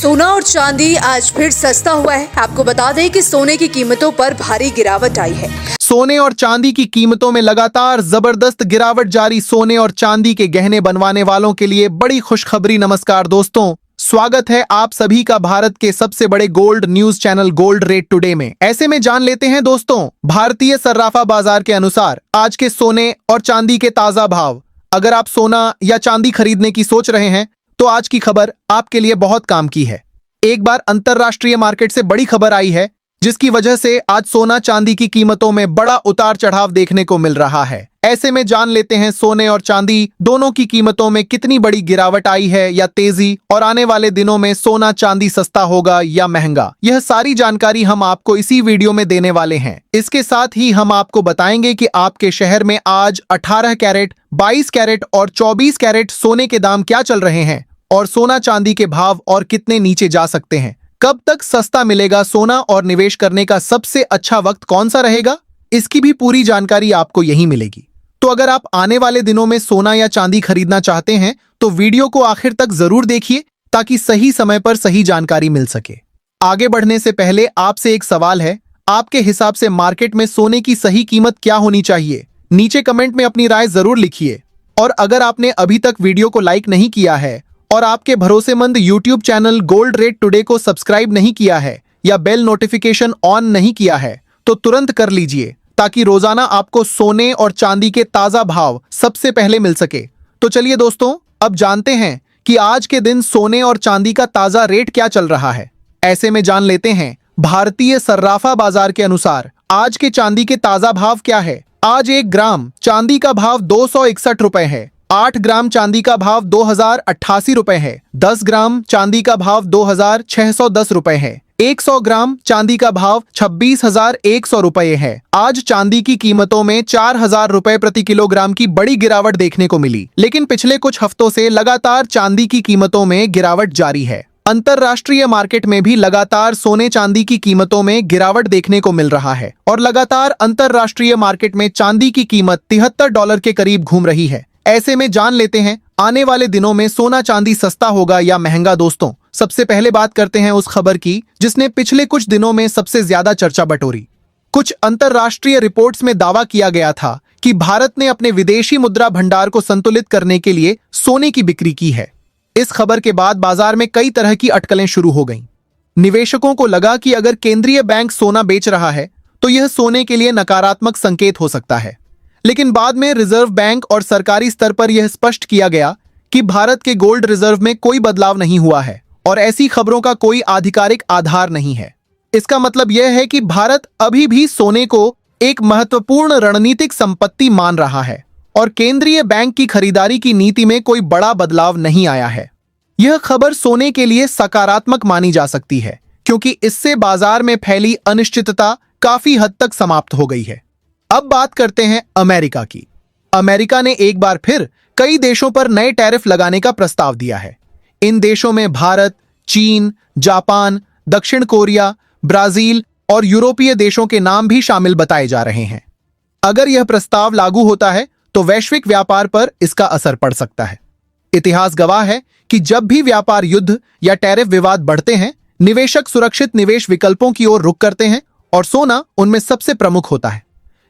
सोना और चांदी आज फिर सस्ता हुआ है। आपको बता दें कि सोने की कीमतों पर भारी गिरावट आई है। सोने और चांदी की कीमतों में लगातार जबरदस्त गिरावट जारी। सोने और चांदी के गहने बनवाने वालों के लिए बड़ी खुशखबरी। नमस्कार दोस्तों, स्वागत है आप सभी का भारत के सबसे बड़े gold news channel gold rate today में। ऐसे में जान लेते हैं दोस्तों, भारतीय सर्राफा बाजार के अनुसार आज के सोने और चांदी के ताजा भाव। अगर आप सोना या चांदी खरीदने की सोच रहे हैं तो आज की खबर आपके लिए बहुत काम की है। एक बार अंतरराष्ट्रीय मार्केट से बड़ी खबर आई है जिसकी वजह से आज सोना चांदी की कीमतों में बड़ा उतार चढ़ाव देखने को मिल रहा है। ऐसे में जान लेते हैं सोने और चांदी दोनों की कीमतों में कितनी बड़ी गिरावट आई है या तेजी, और आने वाले दिनों में सोना चांदी सस्ता होगा या महंगा। यह सारी जानकारी हम आपको इसी वीडियो में देने वाले हैं। इसके साथ ही हम आपको बताएंगे कि आपके शहर में आज 18 कैरेट, 22 कैरेट और 24 कैरेट सोने के दाम क्या चल रहे हैं और सोना चांदी के भाव और कितने नीचे जा सकते हैं। कब तक सस्ता मिलेगा सोना और निवेश करने का सबसे अच्छा वक्त कौन सा रहेगा, इसकी भी पूरी जानकारी आपको यहीं मिलेगी। तो अगर आप आने वाले दिनों में सोना या चांदी खरीदना चाहते हैं तो वीडियो को आखिर तक जरूर देखिए ताकि सही समय पर सही जानकारी मिल सके। आगे बढ़ने से पहले आपसे एक सवाल है, आपके हिसाब से मार्केट में सोने की सही कीमत क्या होनी चाहिए? नीचे कमेंट में अपनी राय जरूर लिखिए। और अगर आपने अभी तक वीडियो को लाइक नहीं किया है और आपके भरोसेमंद YouTube channel gold rate today को सब्सक्राइब नहीं किया है या बेल नोटिफिकेशन ऑन नहीं किया है तो तुरंत कर लीजिए ताकि रोजाना आपको सोने और चांदी के ताजा भाव सबसे पहले मिल सके। तो चलिए दोस्तों, अब जानते हैं कि आज के दिन सोने और चांदी का ताजा रेट क्या चल रहा है। ऐसे में जान लेते हैं भारतीय सर्राफा बाजार के अनुसार आज के चांदी के ताजा भाव क्या है। आज 1 ग्राम चांदी का भाव 261 रुपए है। 8 ग्राम चांदी का भाव 2088 रुपए है। 10 ग्राम चांदी का भाव 2610 रुपए है। 100 ग्राम चांदी का भाव 26,100 रुपए है। आज चांदी की कीमतों में 4,000 रुपए प्रति किलोग्राम की बड़ी गिरावट देखने को मिली, लेकिन पिछले कुछ हफ्तों से लगातार चांदी की कीमतों में गिरावट जारी है। अंतरराष्ट्रीय मार्केट में भी लगातार सोने चांदी की कीमतों में गिरावट देखने को मिल रहा है और लगातार अंतरराष्ट्रीय मार्केट में चांदी की कीमत $73 के करीब घूम रही है। ऐसे में जान लेते हैं आने वाले दिनों में सोना चांदी सस्ता होगा या महंगा। दोस्तों, सबसे पहले बात करते हैं उस खबर की जिसने पिछले कुछ दिनों में सबसे ज्यादा चर्चा बटोरी। कुछ अंतरराष्ट्रीय रिपोर्ट्स में दावा किया गया था कि भारत ने अपने विदेशी मुद्रा भंडार को संतुलित करने के लिए सोने की बिक्री की है। इस खबर के बाद बाजार में कई तरह की अटकलें शुरू हो गईं। निवेशकों को लगा कि अगर केंद्रीय बैंक सोना बेच रहा है तो यह सोने के लिए नकारात्मक संकेत हो सकता है, लेकिन बाद में रिजर्व बैंक और सरकारी स्तर पर यह स्पष्ट किया गया कि भारत के गोल्ड रिजर्व में कोई बदलाव नहीं हुआ है और ऐसी खबरों का कोई आधिकारिक आधार नहीं है। इसका मतलब यह है कि भारत अभी भी सोने को एक महत्वपूर्ण रणनीतिक संपत्ति मान रहा है और केंद्रीय बैंक की खरीदारी की नीति में कोई बड़ा बदलाव नहीं आया है। यह खबर सोने के लिए सकारात्मक मानी जा सकती है क्योंकि इससे बाजार में फैली अनिश्चितता काफी हद तक समाप्त हो गई है। अब बात करते हैं अमेरिका की। अमेरिका ने एक बार फिर कई देशों पर नए टैरिफ लगाने का प्रस्ताव दिया है। इन देशों में भारत, चीन, जापान, दक्षिण कोरिया, ब्राजील और यूरोपीय देशों के नाम भी शामिल बताए जा रहे हैं। अगर यह प्रस्ताव लागू होता है तो वैश्विक व्यापार पर इसका असर पड़ सकता है। इतिहास गवाह है कि जब भी व्यापार युद्ध या टैरिफ विवाद बढ़ते हैं, निवेशक सुरक्षित निवेश विकल्पों की ओर रुख करते हैं और सोना उनमें सबसे प्रमुख होता है।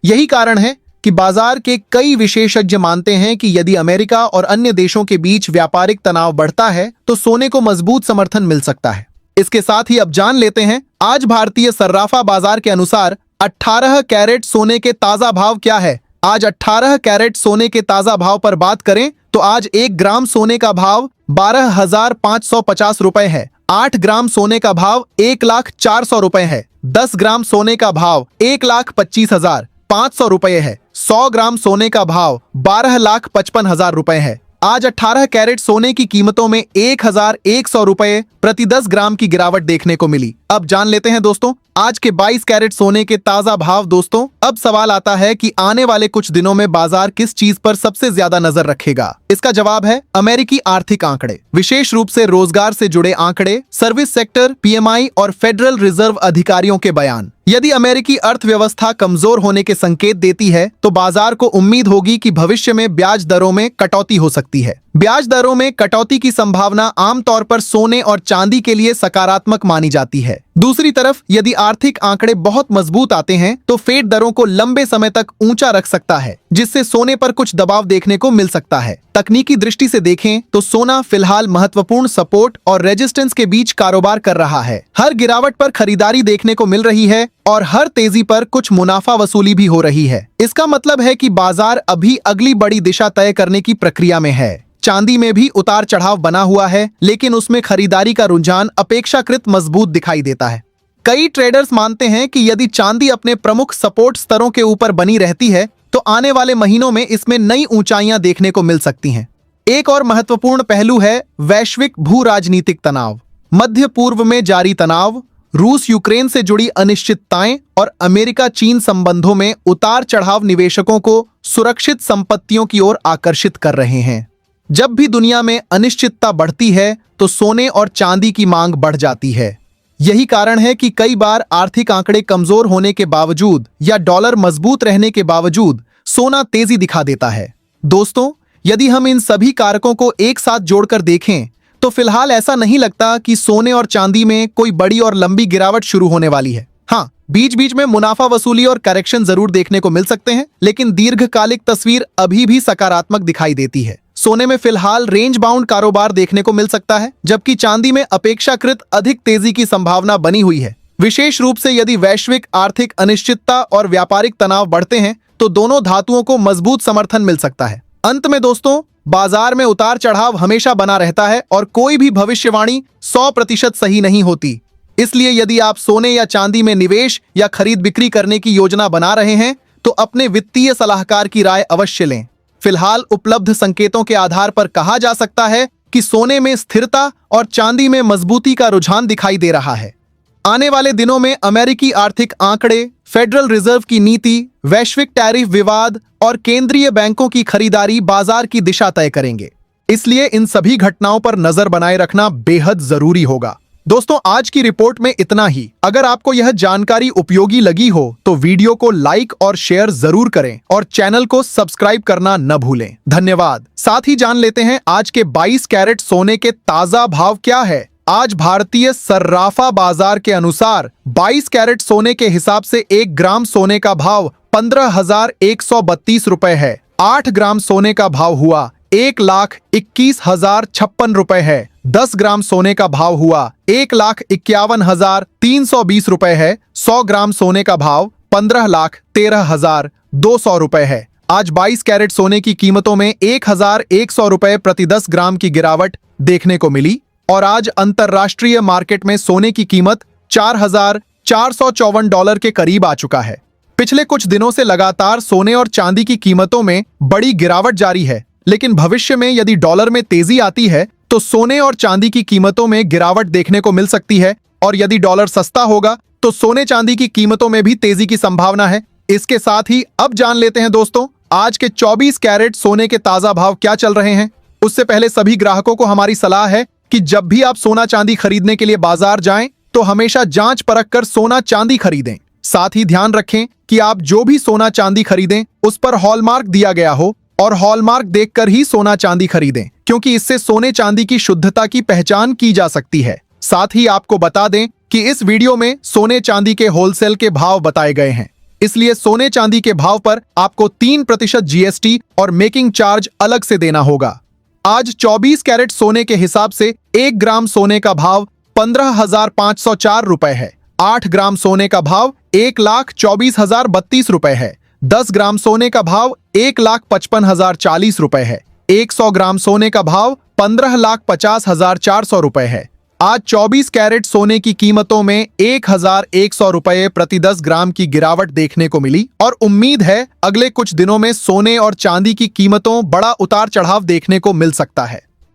यही कारण है कि बाजार के कई विशेषज्ञ मानते हैं कि यदि अमेरिका और अन्य देशों के बीच व्यापारिक तनाव बढ़ता है तो सोने को मजबूत समर्थन मिल सकता है। इसके साथ ही अब जान लेते हैं आज भारतीय सर्राफा बाजार के अनुसार 18 कैरेट सोने के ताजा भाव क्या है। आज 18 कैरेट सोने के ताजा भाव पर बात करें तो आज 1 ग्राम सोने का भाव 12,550 रुपए है। 8 ग्राम सोने का भाव 1,04,000 रुपए है। 10 ग्राम सोने का भाव 1,25,500 रुपए है। 100 ग्राम सोने का भाव 12,55,000 रुपए है। आज 18 कैरेट सोने की कीमतों में 1,100 रुपए प्रति 10 ग्राम की गिरावट देखने को मिली। अब जान लेते हैं दोस्तों आज के 22 कैरेट सोने के ताजा भाव। दोस्तों, अब सवाल आता है कि आने वाले कुछ दिनों में बाजार किस चीज पर सबसे ज्यादा नजर रखेगा। इसका जवाब है अमेरिकी आर्थिक आंकड़े, विशेष रूप से रोजगार से जुड़े आंकड़े, सर्विस सेक्टर, PMI और फेडरल रिजर्व अधिकारियों के बयान। यदि अमेरिकी अर्थव्यवस्था कमजोर होने के संकेत देती है तो बाजार को उम्मीद होगी कि भविष्य में ब्याज दरों में कटौती हो सकती है। ब्याज दरों में कटौती की संभावना आमतौर पर सोने और चांदी के लिए सकारात्मक मानी जाती है। दूसरी तरफ यदि आर्थिक आंकड़े बहुत मजबूत आते हैं तो फेड दरों को लंबे समय तक ऊंचा रख सकता है, जिससे सोने पर कुछ दबाव देखने को मिल सकता है। तकनीकी दृष्टि से देखें तो सोना फिलहाल महत्वपूर्ण सपोर्ट और रेजिस्टेंस के बीच कारोबार कर रहा है। हर गिरावट पर खरीदारी देखने को मिल रही है और हर तेजी पर कुछ मुनाफा वसूली भी हो रही है। इसका मतलब है कि बाजार अभी अगली बड़ी दिशा तय करने की प्रक्रिया में है। चांदी में भी उतार चढ़ाव बना हुआ है, लेकिन उसमें खरीदारी का रुझान अपेक्षाकृत मजबूत दिखाई देता है। कई ट्रेडर्स मानते हैं कि यदि चांदी अपने प्रमुख सपोर्ट स्तरों के ऊपर बनी रहती है तो आने वाले महीनों में इसमें नई ऊंचाइयां देखने को मिल सकती हैं। एक और महत्वपूर्ण पहलू है वैश्विक भू राजनीतिक तनाव। मध्य पूर्व में जारी तनाव, रूस यूक्रेन से जुड़ी अनिश्चितताएं और अमेरिका चीन संबंधों में उतार चढ़ाव निवेशकों को सुरक्षित संपत्तियों की ओर आकर्षित कर रहे हैं। जब भी दुनिया में अनिश्चितता बढ़ती है तो सोने और चांदी की मांग बढ़ जाती है। यही कारण है कि कई बार आर्थिक आंकड़े कमजोर होने के बावजूद या डॉलर मजबूत रहने के बावजूद सोना तेजी दिखा देता है। दोस्तों, यदि हम इन सभी कारकों को एक साथ जोड़कर देखें तो फिलहाल ऐसा नहीं लगता कि सोने और चांदी में कोई बड़ी और लंबी गिरावट शुरू होने वाली है। हाँ, बीच बीच में मुनाफा वसूली और करेक्शन जरूर देखने को मिल सकते हैं, लेकिन दीर्घकालिक तस्वीर अभी भी सकारात्मक दिखाई देती है। सोने में फिलहाल रेंज बाउंड कारोबार देखने को मिल सकता है, जबकि चांदी में अपेक्षाकृत अधिक तेजी की संभावना बनी हुई है। विशेष रूप से यदि वैश्विक आर्थिक अनिश्चितता और व्यापारिक तनाव बढ़ते हैं तो दोनों धातुओं को मजबूत समर्थन मिल सकता है। अंत में दोस्तों, बाजार में उतार चढ़ाव हमेशा बना रहता है और कोई भी भविष्यवाणी 100% सही नहीं होती। इसलिए यदि आप सोने या चांदी में निवेश या खरीद बिक्री करने की योजना बना रहे हैं तो अपने वित्तीय सलाहकार की राय अवश्य लें। फिलहाल उपलब्ध संकेतों के आधार पर कहा जा सकता है कि सोने में स्थिरता और चांदी में मजबूती का रुझान दिखाई दे रहा है। आने वाले दिनों में अमेरिकी आर्थिक आंकड़े, फेडरल रिजर्व की नीति, वैश्विक टैरिफ विवाद और केंद्रीय बैंकों की खरीदारी बाजार की दिशा तय करेंगे। इसलिए इन सभी घटनाओं पर नजर बनाए रखना बेहद जरूरी होगा। दोस्तों, आज की रिपोर्ट में इतना ही। अगर आपको यह जानकारी उपयोगी लगी हो तो वीडियो को लाइक और शेयर जरूर करें और चैनल को सब्सक्राइब करना न भूलें। धन्यवाद। साथ ही जान लेते हैं आज के 22 कैरेट सोने के ताजा भाव क्या है। आज भारतीय सर्राफा बाजार के अनुसार 22 कैरेट सोने के हिसाब से 1 ग्राम सोने का भाव 15,132 रुपए है। 8 ग्राम सोने का भाव हुआ 1,21,056 रुपए है। 10 ग्राम सोने का भाव हुआ 1,51,320 रुपए है। 100 ग्राम सोने का भाव 15,13,200 रुपए है। आज 22 कैरेट सोने की कीमतों में 1,100 रुपए प्रति 10 ग्राम की गिरावट देखने को मिली और आज अंतरराष्ट्रीय मार्केट में सोने की कीमत $4,454 के करीब आ चुका है। पिछले कुछ दिनों से लगातार सोने और चांदी की कीमतों में बड़ी गिरावट जारी है, लेकिन भविष्य में यदि डॉलर में तेजी आती है तो सोने और चांदी की कीमतों में गिरावट देखने को मिल सकती है और यदि डॉलर सस्ता होगा तो सोने चांदी की कीमतों में भी तेजी की संभावना है। इसके साथ ही अब जान लेते हैं दोस्तों, आज के 24 कैरेट सोने के ताजा भाव क्या चल रहे हैं। उससे पहले सभी ग्राहकों को हमारी सलाह है कि जब भी आप सोना चांदी खरीदने के लिए बाजार जाएं तो हमेशा जांच परख कर सोना चांदी खरीदें। साथ ही ध्यान रखें कि आप जो भी सोना चांदी खरीदें उस पर हॉलमार्क दिया गया हो और हॉलमार्क देखकर ही सोना चांदी खरीदें, क्योंकि इससे सोने चांदी की शुद्धता की पहचान की जा सकती है। साथ ही आपको बता दें कि इस वीडियो में सोने चांदी के होलसेल के भाव बताए गए हैं, इसलिए सोने चांदी के भाव पर आपको 3% जीएसटी और मेकिंग चार्ज अलग से देना होगा। आज 24 कैरेट सोने के हिसाब से 1 ग्राम सोने का भाव 15,504 रुपए है। 8 ग्राम सोने का भाव 1,24,032 रुपए है। 10 ग्राम सोने का भाव 1,55,040 रुपए है। 100 ग्राम सोने का भाव 15,50,400 रुपए है। आज 24 कैरेट सोने की कीमतों में 1,100 रुपए प्रति 10 ग्राम की गिरावट देखने को मिली और उम्मीद है अगले कुछ दिनों में सोने और चांदी की कीमतों बड़ा उतार चढ़ाव देखने को मिल सकता है।